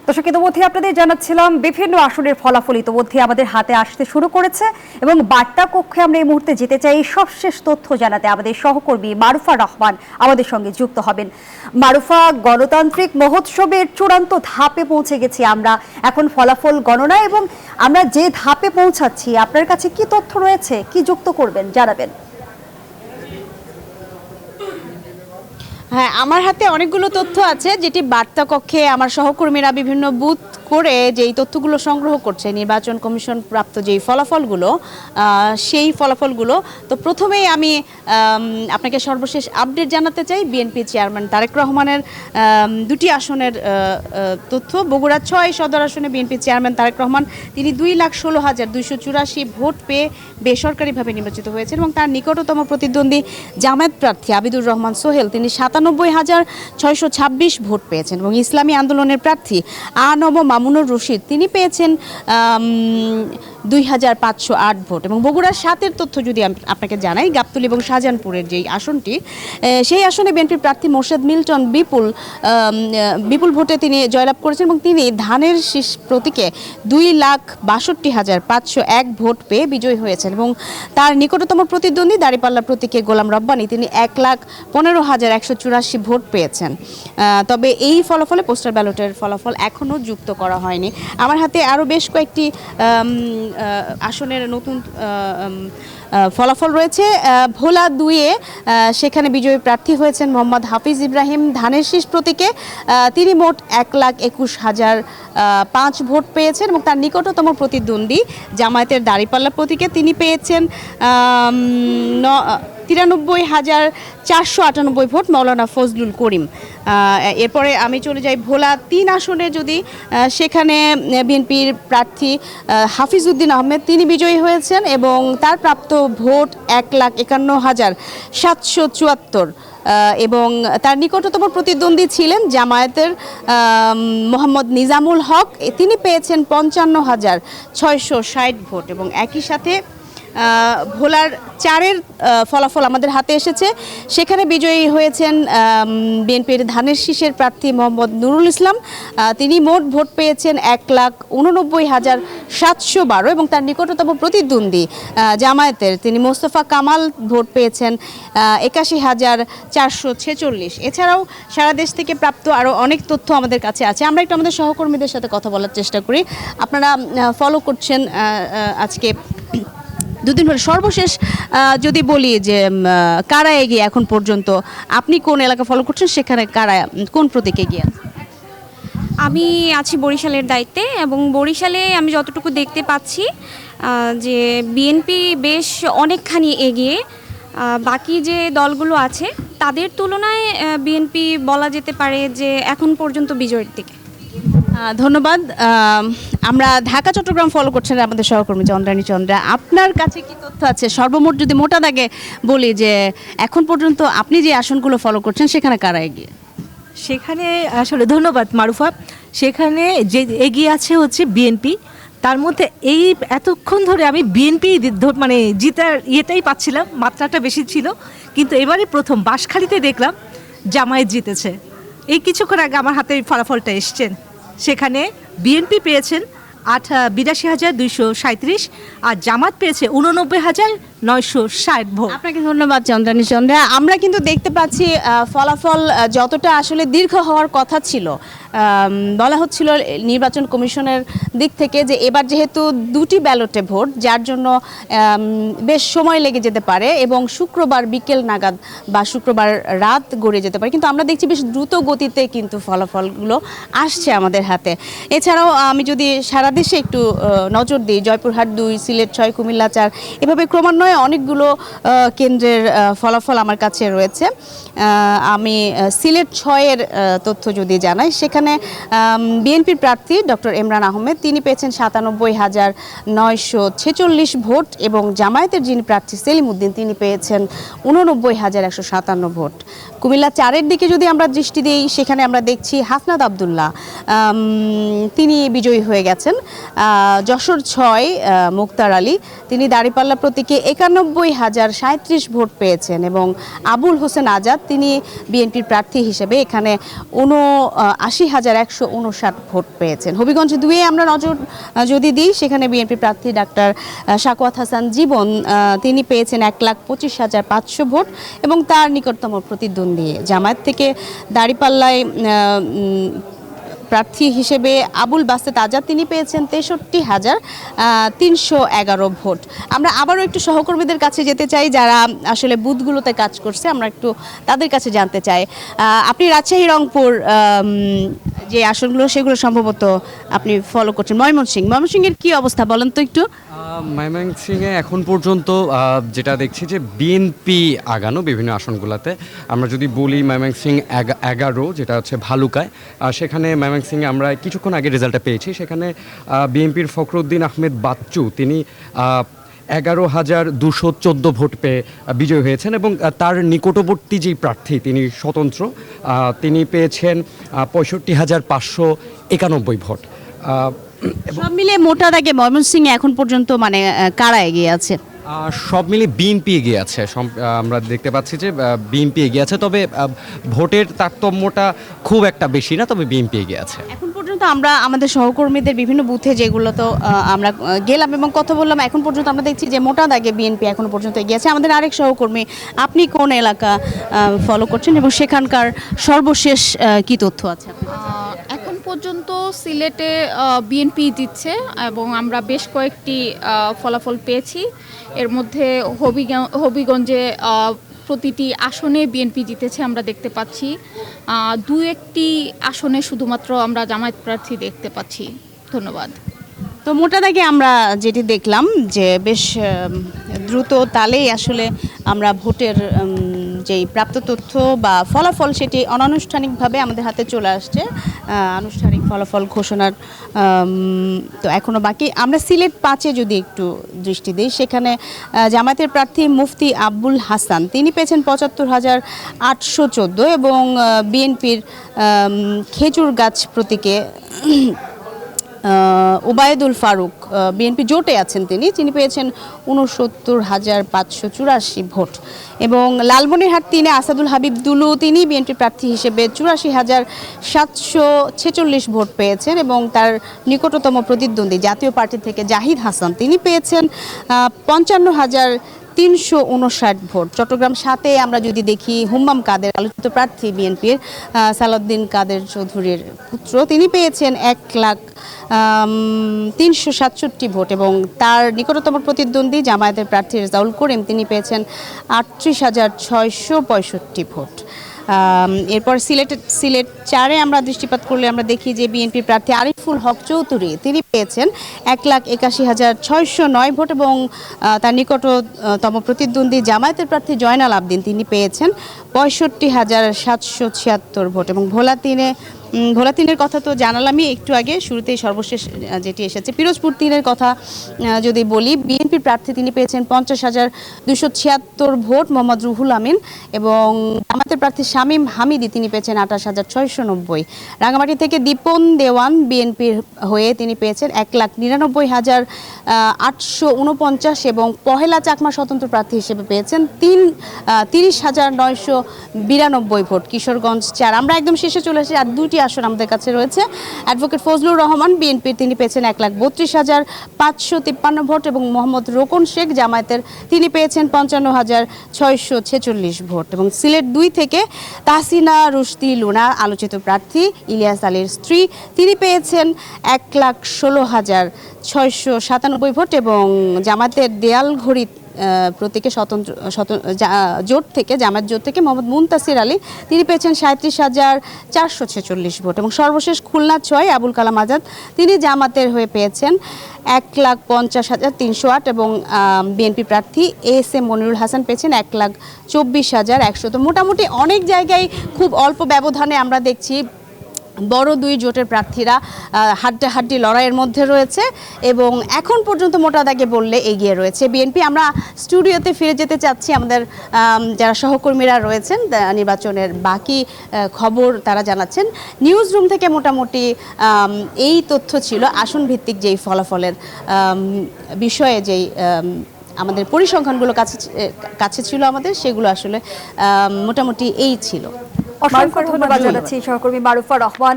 দর্শক, ইতিমধ্যে আপনাদের জানাচ্ছিলাম বিভিন্ন আসনের ফলাফল ইতিমধ্যে আমাদের হাতে আসতে শুরু করেছে এবং বার্তা কক্ষে আমরা এই মুহূর্তে যেতে চাই সবশেষ তথ্য জানাতে। আমাদের সহকর্মী মারুফা রহমান আমাদের সঙ্গে যুক্ত হবেন। মারুফা, গণতান্ত্রিক মহোৎসবের চূড়ান্ত ধাপে পৌঁছে গেছি আমরা, এখন ফলাফল গণনা এবং আমরা যে ধাপে পৌঁছাচ্ছি, আপনার কাছে কি তথ্য রয়েছে, কি যুক্ত করবেন, জানাবেন। হ্যাঁ, আমার হাতে অনেকগুলো তথ্য আছে, যেটি বার্তা কক্ষে আমার সহকর্মীরা বিভিন্ন বুথ করে যেই তথ্যগুলো সংগ্রহ করছে নির্বাচন কমিশন প্রাপ্ত যেই ফলাফলগুলো, সেই ফলাফলগুলো। তো প্রথমেই আমি আপনাকে সর্বশেষ আপডেট জানাতে চাই বিএনপি চেয়ারম্যান তারেক রহমানের দুটি আসনের তথ্য। বগুড়া ৬ সদর আসনে বিএনপি চেয়ারম্যান তারেক রহমান তিনি 2,16,284 ভোট পেয়ে বেসরকারিভাবে নির্বাচিত হয়েছেন এবং তার নিকটতম প্রতিদ্বন্দ্বী জামায়াত প্রার্থী আবিদুর রহমান সোহেল তিনি 97,626 ভোট পেয়েছেন এবং ইসলামী আন্দোলনের প্রার্থী আনব মামুনুর রশিদ তিনি পেয়েছেন 2,508 ভোট। এবং বগুড়ার 7-এর তথ্য যদি আপনাকে জানাই, গাবতলী এবং শাহজাহানপুরের যেই আসনটি, সেই আসনে বিএনপির প্রার্থী মোর্শেদ মিল্টন বিপুল ভোটে তিনি জয়লাভ করেছেন এবং তিনি ধানের শীষ প্রতীকে 2,62,501 ভোট পেয়ে বিজয়ী হয়েছেন এবং তার নিকটতম প্রতিদ্বন্দ্বী দাঁড়িপাল্লা প্রতীকে গোলাম রব্বানী তিনি 1,15,184 ভোট পেয়েছেন। তবে এই ফলাফলে পোস্টাল ব্যালটের ফলাফল এখনও যুক্ত করা হয়নি। আমার হাতে আরও বেশ কয়েকটি আসনের নতুন ফলাফল রয়েছে। ভোলা 2-এ সেখানে বিজয়ী প্রার্থী হয়েছেন মোহাম্মদ হাফিজ ইব্রাহিম ধানের শীষ প্রতীকে। তিনি মোট 1,21,005 ভোট পেয়েছেন এবং তার নিকটতম প্রতিদ্বন্দ্বী জামায়াতের দাঁড়িপাল্লা প্রতীকে তিনি পেয়েছেন 93,498 ভোট মৌলানা ফজলুল করিম। এরপরে আমি চলে যাই ভোলা 3 আসনে, যদি সেখানে বিএনপির প্রার্থী হাফিজ উদ্দিন আহমেদ তিনি বিজয়ী হয়েছেন এবং তার প্রাপ্ত ভোট 1,51,774 এবং তার নিকটতম প্রতিদ্বন্দ্বী ছিলেন জামায়াতের মোহাম্মদ নিজামুল হক, তিনি পেয়েছেন 55,660 ভোট। এবং একই সাথে ভোলার 4-এর ফলাফল আমাদের হাতে এসেছে, সেখানে বিজয়ী হয়েছেন বিএনপির ধানের শীষের প্রার্থী মোহাম্মদ নুরুল ইসলাম, তিনি মোট ভোট পেয়েছেন 1,89,712 এবং তার নিকটতম প্রতিদ্বন্দ্বী জামায়াতের তিনি মোস্তফা কামাল ভোট পেয়েছেন 81,446। এছাড়াও সারা দেশ থেকে প্রাপ্ত আরও অনেক তথ্য আমাদের কাছে আছে, আমরা একটু আমাদের সহকর্মীদের সাথে কথা বলার চেষ্টা করি। আপনারা ফলো করছেন আজকে দুদিন হল। সর্বশেষ যদি বলি যে কারা এগিয়ে এখন পর্যন্ত, আপনি কোন এলাকা ফলো করছেন, সেখানে কারা কোন প্রতীকে এগিয়ে আছে? আমি আছি বরিশালের দায়িত্বে এবং বরিশালে আমি যতটুকু দেখতে পাচ্ছি যে বিএনপি বেশ অনেকখানি এগিয়ে। বাকি যে দলগুলো আছে তাদের তুলনায় বিএনপি বলা যেতে পারে যে এখন পর্যন্ত বিজয়ের দিকে। ধন্যবাদ। আমরা ঢাকা চট্টগ্রাম ফলো করছেন আমাদের সহকর্মী চন্দ্রানী চন্দ্রা, আপনার কাছে কি তথ্য আছে? সর্বমোট যদি মোটা দাগে বলি যে এখন পর্যন্ত আপনি যে আসনগুলো ফলো করছেন সেখানে কারা এগিয়ে? সেখানে আসলে ধন্যবাদ মারুফা, সেখানে যে এগিয়ে আছে হচ্ছে বিএনপি। তার মধ্যে এই এতক্ষণ ধরে আমি বিএনপি মানে জিতার ইয়েটাই পাচ্ছিলাম, মাত্রাটা বেশি ছিল, কিন্তু এবারে প্রথম বাঁশখালীতে দেখলাম জামায়াত জিতেছে। এই কিছুক্ষণ আগে আমার হাতে ফলাফলটা এসছেন, সেখানে বিএনপি পেয়েছেন 82,237 আর জামাত পেয়েছে 89,960 ভোট। আপনাকে ধন্যবাদ চন্দ্রানী চন্দ্রা। আমরা কিন্তু দেখতে পাচ্ছি ফলাফল যতটা আসলে দীর্ঘ হওয়ার কথা ছিল, বলা হচ্ছিল নির্বাচন কমিশনের দিক থেকে যে এবার যেহেতু 2টি ব্যালটে ভোট, যার জন্য বেশ সময় লেগে যেতে পারে এবং শুক্রবার বিকেল নাগাদ বা শুক্রবার রাত গড়িয়ে যেতে পারে, কিন্তু আমরা দেখছি বেশ দ্রুত গতিতে কিন্তু ফলাফলগুলো আসছে আমাদের হাতে। এছাড়াও আমি যদি সারা দেশে একটু নজর দিই, জয়পুরহাট 2, সিলেট 6, কুমিল্লা 4, এভাবে ক্রমান্বয়ে অনেকগুলো কেন্দ্রের ফলাফল আমার কাছে রয়েছে। আমি সিলেট 6-এর তথ্য যদি জানাই, সেখানে বিএনপির প্রার্থী ডক্টর ইমরান আহমেদ তিনি পেয়েছেন 97,946 ভোট এবং জামায়াতের যিনি প্রার্থী সেলিম উদ্দিন তিনি পেয়েছেন 89,157 ভোট। কুমিল্লা 4-এর দিকে যদি আমরা দৃষ্টি দিই, সেখানে আমরা দেখছি হাসনাত আবদুল্লাহ তিনি বিজয়ী হয়ে গেছেন। যশোর 6 মুক্তার আলী তিনি দাঁড়িপাল্লা প্রতীকে 91,037 ভোট পেয়েছেন এবং আবুল হোসেন আজাদ তিনি বিএনপির প্রার্থী হিসেবে এখানে 79,000 63,159 ভোট পেয়েছেন। হবিগঞ্জ 2-এ আমরা নজর যদি দিই, সেখানে বিএনপি প্রার্থী ডাক্তার সাকওয়াত হাসান জীবন তিনি পেয়েছেন 1,25,500 ভোট এবং তার নিকটতম প্রতিদ্বন্দ্বী জামায়াত থেকে দাঁড়িপাল্লায় প্রার্থী হিসেবে আবুল বাসেত আজাদ তিনি পেয়েছেন 63,311 ভোট। আমরা আবারও একটু সহকর্মীদের কাছে যেতে চাই যারা আসলে বুথগুলোতে কাজ করছে, আমরা একটু তাদের কাছে জানতে চাই। আপনি রাজশাহী, রংপুর যে আসনগুলো সেগুলো সম্ভবত আপনি ফলো করছেন। ময়মনসিংহের কি অবস্থা বলেন তো একটু। ময়মনসিংহে এখন পর্যন্ত যেটা দেখছি যে বিএনপি আগানো বিভিন্ন আসনগুলোতে। আমরা যদি বলি ময়মনসিংহ 11 যেটা হচ্ছে ভালুকায়, সেখানে ময়মনসিংহে আমরা কিছুক্ষণ আগে রেজাল্টটা পেয়েছি। সেখানে বিএনপির ফখরুদ্দিন আহমেদ বাচ্চু তিনি 11,214 ভোট পেয়ে বিজয়ী হয়েছেন এবং তার নিকটবর্তী যেই প্রার্থী তিনি স্বতন্ত্র, তিনি পেয়েছেন 65,591 ভোট। সব মিলে মোটা দাগে ময়মনসিংহে এখন পর্যন্ত মানে কারা এগিয়ে আছে? সব মিলে বিএনপি এগিয়ে আছে। আমরা দেখতে পাচ্ছি যে বিএনপি এগিয়ে আছে, তবে ভোটের তারতম্যটা খুব একটা বেশি না, তবে বিএনপি এগিয়ে আছে। এখন পর্যন্ত আমরা আমাদের সহকর্মীদের বিভিন্ন বুথে যেগুলো তো আমরা গেলাম এবং কথা বললাম, এখন পর্যন্ত আমরা দেখছি যে মোটা দাগে বিএনপি এখনো পর্যন্ত এগিয়ে আছে। আমাদের আরেক সহকর্মী, আপনি কোন এলাকা ফলো করছেন এবং সেখানকার সর্বশেষ কি তথ্য আছে? এখন পর্যন্ত সিলেটে বিএনপি দিচ্ছে এবং আমরা বেশ কয়েকটি ফলাফল পেয়েছি। এর মধ্যে হবিগঞ্জে প্রতিটি আসনে বিএনপি জিতেছে আমরা দেখতে পাচ্ছি। 2-1টি আসনে শুধুমাত্র আমরা জামায়াত প্রার্থী দেখতে পাচ্ছি। ধন্যবাদ। তো মোটা দাগে আমরা যেটি দেখলাম যে বেশ দ্রুত তালেই আসলে আমরা ভোটের যেই প্রাপ্ত তথ্য বা ফলাফল সেটি অনানুষ্ঠানিকভাবে আমাদের হাতে চলে আসছে। আনুষ্ঠানিক ফলাফল ঘোষণার তো এখনও বাকি। আমরা সিলেট 5-এ যদি একটু দৃষ্টি দিই, সেখানে জামায়াতের প্রার্থী মুফতি আব্বুল হাসান তিনি পেয়েছেন 75,814 এবং বিএনপির খেজুর গাছ প্রতীকে ওবায়দুল ফারুক বিএনপি জোটে আছেন, তিনি পেয়েছেন 69,584 ভোট এবং লালমনিরহাট 3-এ আসাদুল হাবিব দুলু তিনি বিএনপি প্রার্থী হিসেবে 84,746 ভোট পেয়েছেন এবং তার নিকটতম প্রতিদ্বন্দ্বী জাতীয় পার্টি থেকে জাহিদ হাসান তিনি পেয়েছেন 55,359 ভোট। চট্টগ্রাম 7-এ আমরা যদি দেখি, হুম্মাম কাদের আলোচিত প্রার্থী বিএনপির সালাউদ্দিন কাদের চৌধুরীর পুত্র তিনি পেয়েছেন 1,367 ভোট এবং তার নিকটতম প্রতিদ্বন্দ্বী জামায়াতের প্রার্থী রেজাউল করিম তিনি পেয়েছেন 38,665 ভোট। এরপর সিলেট 4-এ আমরা দৃষ্টিপাত করলে আমরা দেখি যে বিএনপির প্রার্থী আরিফুল হক চৌধুরী তিনি পেয়েছেন 1,81,609 ভোট এবং তার নিকটতম প্রতিদ্বন্দ্বী জামায়াতের প্রার্থী জয়নাল আবদিন তিনি পেয়েছেন 65,776 ভোট এবং ভোলা 3-এর কথা তো জানালামই একটু আগে, শুরুতেই সর্বশেষ যেটি এসেছে। পিরোজপুর 3-এর কথা যদি বলি, বিএনপির প্রার্থী তিনি পেয়েছেন 50,276 ভোট মোহাম্মদ রুহুল আমিন এবং জামায়াতের প্রার্থী শামীম হামিদি তিনি পেয়েছেন 28,690। রাঙামাটি থেকে দীপন দেওয়ান বিএনপির হয়ে তিনি পেয়েছেন 1,99,849 এবং পহেলা চাকমা স্বতন্ত্র প্রার্থী হিসেবে পেয়েছেন 30,992 ভোট। কিশোরগঞ্জ 4 আমরা একদম শেষে চলে এসেছি, আর 2টি আসন আমাদের কাছে রয়েছে। অ্যাডভোকেট ফজলুর রহমান বিএনপির তিনি পেয়েছেন 1,32,553 ভোট এবং মোহাম্মদ রোকন শেখ জামায়াতের তিনি পেয়েছেন 55,646 ভোট এবং সিলেট 2 থেকে তাহসিনা রুশদি লুনা আলোচিত প্রার্থী ইলিয়াস আলীর স্ত্রী তিনি পেয়েছেন 1,16,697 ভোট এবং জামায়াতের দেয়ালঘড়ি প্রতীকে জোট থেকে জামায়াত জোট থেকে মোহাম্মদ মুনতাসির আলী তিনি পেয়েছেন 37,446 ভোট এবং সর্বশেষ খুলনা 6 আবুল কালাম আজাদ তিনি জামাতের হয়ে পেয়েছেন 1,50,308 এবং বিএনপি প্রার্থী এস.এম. মনিরুল হাসান পেয়েছেন 1,24,100। তো মোটামুটি অনেক জায়গায় খুব অল্প ব্যবধানে আমরা দেখছি বড় 2 জোটের প্রার্থীরা হাড্ডাহাড্ডি লড়াইয়ের মধ্যে রয়েছে এবং এখন পর্যন্ত মোটা দাগে বললে এগিয়ে রয়েছে বিএনপি। আমরা স্টুডিওতে ফিরে যেতে চাচ্ছি, আমাদের যারা সহকর্মীরা রয়েছেন নির্বাচনের বাকি খবর তারা জানাচ্ছেন। নিউজ রুম থেকে মোটামুটি এই তথ্য ছিল আসন ভিত্তিক যেই ফলাফলের বিষয়ে যেই আমাদের পরিসংখ্যানগুলো কাছে ছিল আমাদের, সেগুলো আসলে মোটামুটি এই ছিল। অসংখ্য ধন্যবাদ জানাচ্ছি সহকর্মী মারুফা রহমান।